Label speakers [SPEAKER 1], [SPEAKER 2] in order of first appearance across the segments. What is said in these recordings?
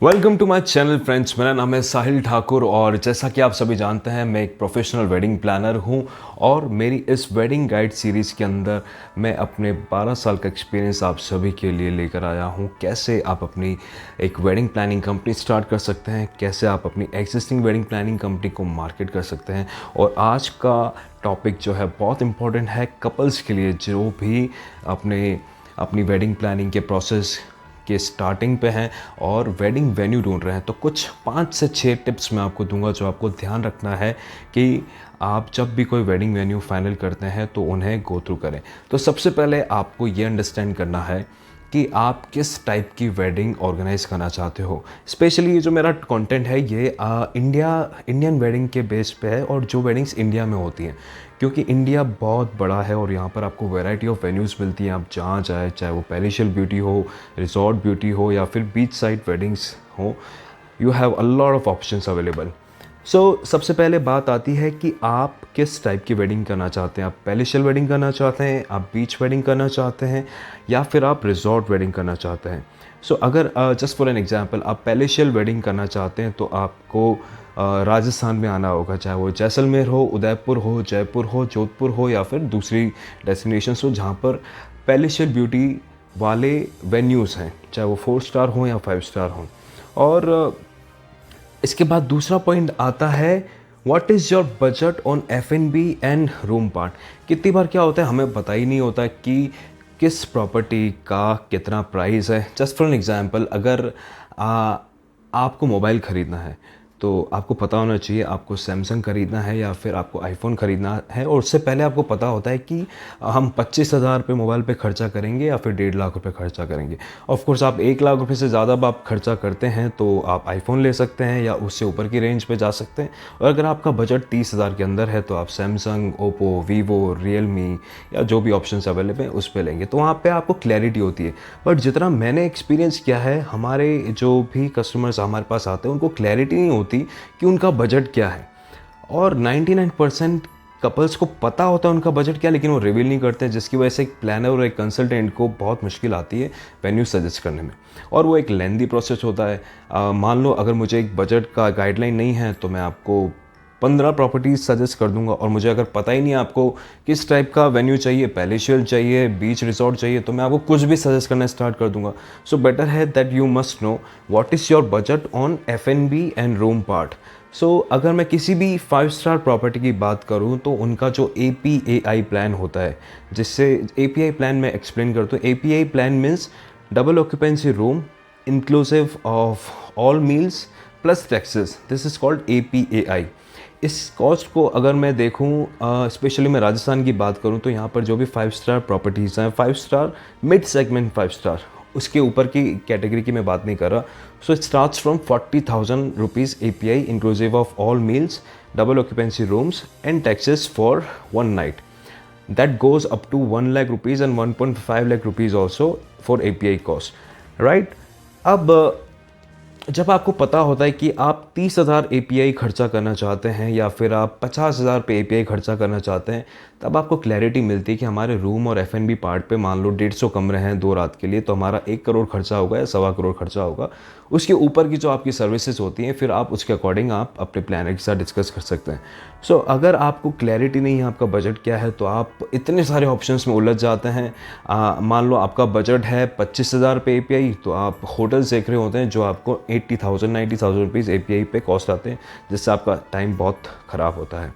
[SPEAKER 1] Welcome to my channel friends. मेरा नाम है साहिल ठाकुर और जैसा कि आप सभी जानते हैं मैं एक प्रोफेशनल वेडिंग प्लानर हूं और मेरी इस वेडिंग गाइड सीरीज़ के अंदर मैं अपने 12 साल का एक्सपीरियंस आप सभी के लिए लेकर आया हूं। कैसे आप अपनी एक वेडिंग प्लानिंग कंपनी स्टार्ट कर सकते हैं, कैसे आप अपनी एग्जिस्टिंग वेडिंग प्लानिंग कंपनी को मार्केट कर सकते हैं। और आज का टॉपिक जो है बहुत इंपॉर्टेंट है कपल्स के लिए जो भी अपनी वेडिंग प्लानिंग के प्रोसेस के स्टार्टिंग पे हैं और वेडिंग वेन्यू ढूंढ रहे हैं। तो कुछ 5 से 6 टिप्स मैं आपको दूंगा जो आपको ध्यान रखना है कि आप जब भी कोई वेडिंग वेन्यू फाइनल करते हैं तो उन्हें गो थ्रू करें। तो सबसे पहले आपको ये अंडरस्टैंड करना है कि आप किस टाइप की वेडिंग ऑर्गेनाइज करना चाहते हो। स्पेशली ये जो मेरा कंटेंट है ये इंडियन वेडिंग के बेस पे है और जो वेडिंग्स इंडिया में होती हैं, क्योंकि इंडिया बहुत बड़ा है और यहाँ पर आपको वैरायटी ऑफ वेन्यूज़ मिलती हैं। आप जहाँ जाए, चाहे वो पैलेशियल ब्यूटी हो, रिजॉर्ट ब्यूटी हो या फिर बीच साइड वेडिंग्स हो, you have a lot of options available. सबसे पहले बात आती है कि आप किस टाइप की वेडिंग करना चाहते हैं। आप पैलेशियल वेडिंग करना चाहते हैं, आप बीच वेडिंग करना चाहते हैं या फिर आप रिजॉर्ट वेडिंग करना चाहते हैं। अगर जस्ट फॉर एन एग्जांपल आप पैलेशियल वेडिंग करना चाहते हैं तो आपको राजस्थान में आना होगा, चाहे वो जैसलमेर हो, उदयपुर हो, जयपुर हो, जोधपुर हो या फिर दूसरी डेस्टिनेशंस हो जहाँ पर पैलेशियल ब्यूटी वाले वेन्यूज़ हैं, चाहे वो 4 स्टार हो या 5 स्टार हो। और इसके बाद दूसरा पॉइंट आता है what is your budget on F&B and room part. कितनी बार क्या होता है हमें पता ही नहीं होता कि किस प्रॉपर्टी का कितना प्राइस है। जस्ट फॉर एन एग्जांपल, अगर आपको मोबाइल ख़रीदना है तो आपको पता होना चाहिए आपको सैमसंग ख़रीदना है या फिर आपको आईफोन ख़रीदना है। और उससे पहले आपको पता होता है कि हम 25,000 रुपये मोबाइल पे खर्चा करेंगे या फिर 1.5 लाख रुपये खर्चा करेंगे। ऑफ कोर्स आप 1 लाख रुपये से ज़्यादा आप खर्चा करते हैं तो आप आईफोन ले सकते हैं या उससे ऊपर की रेंज पे जा सकते हैं। और अगर आपका बजट 30,000 के अंदर है तो आप सैमसंग, ओप्पो, वीवो, रियलमी या जो भी ऑप्शन अवेलेबल हैं उस पर लेंगे, तो वहाँ पर आपको क्लैरिटी होती है। बट जितना मैंने एक्सपीरियंस किया है, हमारे जो भी कस्टमर्स हमारे पास आते हैं उनको क्लैरिटी नहीं होती कि उनका बजट क्या है। और 99% कपल्स को पता होता है उनका बजट क्या है, लेकिन वो रिवील नहीं करते, जिसकी वजह से एक प्लानर और एक कंसल्टेंट को बहुत मुश्किल आती है वेन्यू सजेस्ट करने में। और वो एक लेंदी प्रोसेस होता है। मान लो अगर मुझे एक बजट का गाइडलाइन नहीं है तो मैं आपको 15 प्रॉपर्टीज़ सजेस्ट कर दूंगा और मुझे अगर पता ही नहीं आपको किस टाइप का वेन्यू चाहिए, पैलेशियल चाहिए, बीच रिजॉर्ट चाहिए, तो मैं आपको कुछ भी सजेस्ट करना स्टार्ट कर दूंगा। सो बेटर है that you must know what is your budget on F&B and room part. अगर मैं किसी भी 5 स्टार प्रॉपर्टी की बात करूं तो उनका जो APAI प्लान होता है, जिससे API प्लान मैं एक्सप्लेन करता हूँ। API plan means double occupancy room inclusive of all meals plus taxes, this is called APAI। इस कॉस्ट को अगर मैं देखूं, स्पेशली मैं राजस्थान की बात करूं तो यहाँ पर जो भी 5 स्टार प्रॉपर्टीज़ हैं, 5 स्टार मिड सेगमेंट 5 स्टार, उसके ऊपर की कैटेगरी की मैं बात नहीं कर रहा। It starts from 40,000 rupees API inclusive of all meals, double occupancy rooms and taxes for 1 night. That goes up to 1 lakh rupees and 1.5 lakh rupees also for API cost, right. अब जब आपको पता होता है कि आप 30,000 API खर्चा करना चाहते हैं या फिर आप 50,000 पे API खर्चा करना चाहते हैं, तब आपको क्लैरिटी मिलती है कि हमारे रूम और F&B पार्ट पे मान लो 150 कमरे हैं 2 रात के लिए, तो हमारा 1 करोड़ खर्चा होगा या 1.25 करोड़ खर्चा होगा। उसके ऊपर की जो आपकी सर्विसेज होती हैं फिर आप उसके अकॉर्डिंग आप अपने प्लानर के साथ डिस्कस कर सकते हैं। अगर आपको क्लैरिटी नहीं है आपका बजट क्या है तो आप इतने सारे ऑप्शंस में उलझ जाते हैं। मान लो आपका बजट है 25,000 पे API, तो आप होटल्स देख रहे होते हैं जो आपको 80,000 90,000 रुपीज़ API पे कॉस्ट आते हैं, जिससे आपका टाइम बहुत ख़राब होता है।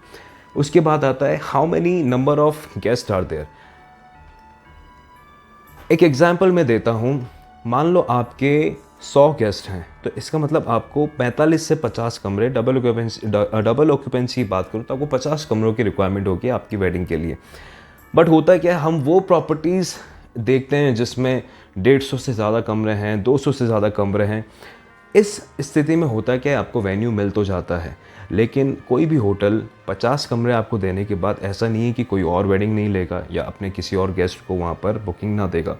[SPEAKER 1] उसके बाद आता है how many number of guest are there. एक एग्जाम्पल मैं देता हूँ, मान लो आपके 100 गेस्ट हैं तो इसका मतलब आपको 45 से 50 कमरे, डबल ऑक्यूपेंसी बात करूँ तो आपको 50 कमरों की रिक्वायरमेंट होगी आपकी वेडिंग के लिए। बट होता है क्या है, हम वो प्रॉपर्टीज़ देखते हैं जिसमें 150 से ज़्यादा कमरे हैं, 200 से ज़्यादा कमरे हैं। इस स्थिति में होता है क्या है, आपको वेन्यू मिल तो जाता है, लेकिन कोई भी होटल 50 कमरे आपको देने के बाद ऐसा नहीं है कि कोई और वेडिंग नहीं लेगा या अपने किसी और गेस्ट को वहाँ पर बुकिंग ना देगा।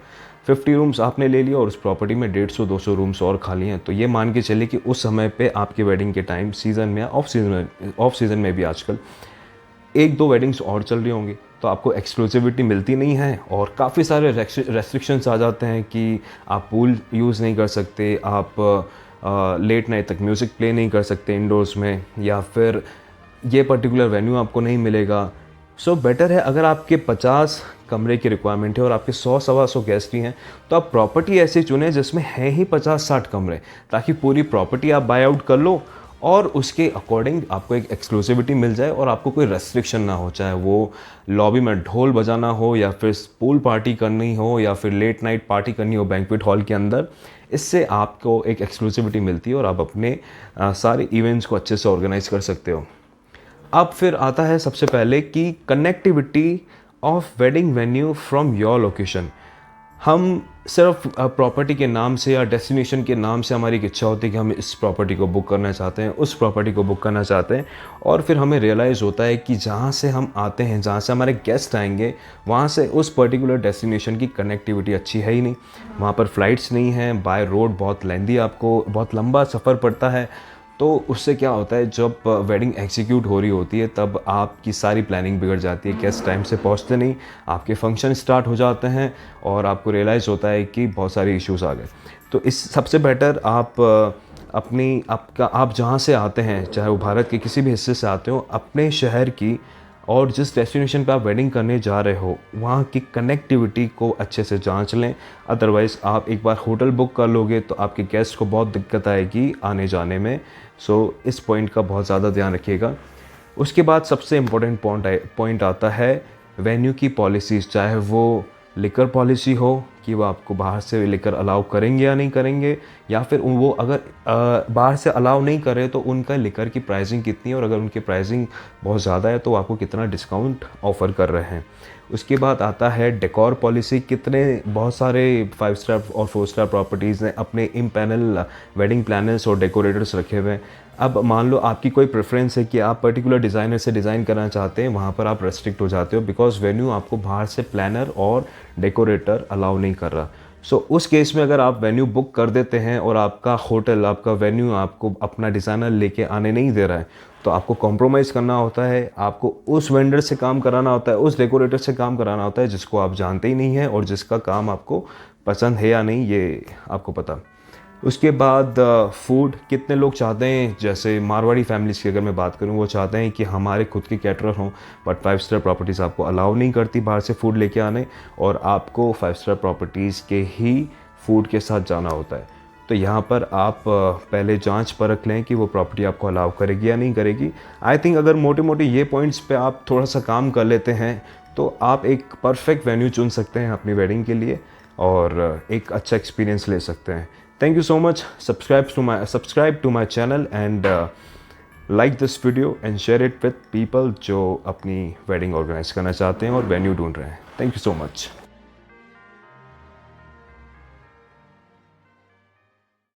[SPEAKER 1] 50 रूम्स आपने ले लिया और उस प्रॉपर्टी में 150-200 रूम्स और खाली हैं, तो ये मान के चलिए कि उस समय पे आपकी वेडिंग के टाइम सीज़न में, ऑफ सीज़न में भी आजकल 1-2 वेडिंग्स और चल रही होंगी, तो आपको एक्सक्लूसिविटी मिलती नहीं है और काफ़ी सारे रेस्ट्रिक्शंस आ जाते हैं कि आप पूल यूज़ नहीं कर सकते, आप लेट नाइट तक म्यूज़िक प्ले नहीं कर सकते इंडोर्स में, या फिर ये पर्टिकुलर वेन्यू आपको नहीं मिलेगा। सो बेटर है अगर आपके 50 कमरे की रिक्वायरमेंट है और आपके 100-125 गेस्ट ही हैं, तो आप प्रॉपर्टी ऐसी चुनें जिसमें है ही 50-60 कमरे, ताकि पूरी प्रॉपर्टी आप बाय आउट कर लो और उसके अकॉर्डिंग आपको एक एक्सक्लूसिविटी मिल जाए और आपको कोई रेस्ट्रिक्शन ना हो, चाहे वो लॉबी में ढोल बजाना हो या फिर पूल पार्टी करनी हो या फिर लेट नाइट पार्टी करनी हो बैंक्वेट हॉल के अंदर। इससे आपको एक एक्सक्लूसिविटी मिलती है और आप अपने सारे इवेंट्स को अच्छे से ऑर्गेनाइज कर सकते हो। अब फिर आता है सबसे पहले कि connectivity of wedding venue from your location. हम सिर्फ प्रॉपर्टी के नाम से या डेस्टिनेशन के नाम से हमारी एक इच्छा होती है कि हम इस प्रॉपर्टी को बुक करना चाहते हैं, उस प्रॉपर्टी को बुक करना चाहते हैं, और फिर हमें रियलाइज़ होता है कि जहाँ से हम आते हैं, जहाँ से हमारे गेस्ट आएंगे, वहाँ से उस पर्टिकुलर डेस्टिनेशन की कनेक्टिविटी अच्छी है ही नहीं। वहाँ पर फ़्लाइट्स नहीं हैं, बाय रोड बहुत लेंदी, आपको बहुत लंबा सफ़र पड़ता है। तो उससे क्या होता है, जब वेडिंग एग्जीक्यूट हो रही होती है तब आपकी सारी प्लानिंग बिगड़ जाती है, गेस्ट टाइम से पहुंचते नहीं, आपके फंक्शन स्टार्ट हो जाते हैं और आपको रियलाइज़ होता है कि बहुत सारे इश्यूज़ आ गए। तो इस सबसे बेटर आप जहाँ से आते हैं, चाहे वो भारत के किसी भी हिस्से से आते हो, अपने शहर की और जिस डेस्टिनेशन पे आप वेडिंग करने जा रहे हो वहाँ की कनेक्टिविटी को अच्छे से जांच लें। अदरवाइज़ आप एक बार होटल बुक कर लोगे तो आपके गेस्ट को बहुत दिक्कत आएगी आने जाने में। सो इस पॉइंट का बहुत ज़्यादा ध्यान रखिएगा। उसके बाद सबसे इम्पोर्टेंट पॉइंट आता है वेन्यू की पॉलिसीज़, चाहे वो लिकर पॉलिसी हो कि वो आपको बाहर से लिकर अलाउ करेंगे या नहीं करेंगे, या फिर वो अगर बाहर से अलाउ नहीं करे तो उनका लिकर की प्राइसिंग कितनी है, और अगर उनकी प्राइसिंग बहुत ज़्यादा है तो आपको कितना डिस्काउंट ऑफ़र कर रहे हैं। उसके बाद आता है डेकोर पॉलिसी। बहुत सारे 5 स्टार और 4 स्टार प्रॉपर्टीज़ ने अपने इम्पैनल वेडिंग प्लानर्स और डेकोरेटर्स रखे हुए हैं। अब मान लो आपकी कोई प्रेफरेंस है कि आप पर्टिकुलर डिज़ाइनर से डिज़ाइन करना चाहते हैं, वहाँ पर आप रेस्ट्रिक्ट हो जाते हो बिकॉज वेन्यू आपको बाहर से प्लानर और डेकोरेटर अलाउ नहीं कर रहा। सो उस केस में अगर आप वेन्यू बुक कर देते हैं और आपका होटल, आपका वेन्यू आपको अपना डिज़ाइनर लेके आने नहीं दे रहा है, तो आपको कॉम्प्रोमाइज़ करना होता है, आपको उस वेंडर से काम कराना होता है, उस डेकोरेटर से काम कराना होता है जिसको आप जानते ही नहीं हैं और जिसका काम आपको पसंद है या नहीं ये आपको पता। उसके बाद फूड, कितने लोग चाहते हैं, जैसे मारवाड़ी फैमिलीज़ की अगर मैं बात करूं, वो चाहते हैं कि हमारे खुद के कैटरर हों, बट 5 स्टार प्रॉपर्टीज़ आपको अलाउ नहीं करती बाहर से फूड लेके आने, और आपको 5 स्टार प्रॉपर्टीज़ के ही फूड के साथ जाना होता है। तो यहाँ पर आप पहले जांच परख लें कि वो प्रॉपर्टी आपको अलाउ करेगी या नहीं करेगी। आई थिंक अगर मोटे मोटे ये पॉइंट्स पे आप थोड़ा सा काम कर लेते हैं तो आप एक परफेक्ट वेन्यू चुन सकते हैं अपनी वेडिंग के लिए और एक अच्छा एक्सपीरियंस ले सकते हैं। Thank you so much. Subscribe to my channel and like this video and share it with people जो अपनी wedding organize करना चाहते हैं और venue ढूंढ रहे हैं। Thank you so much.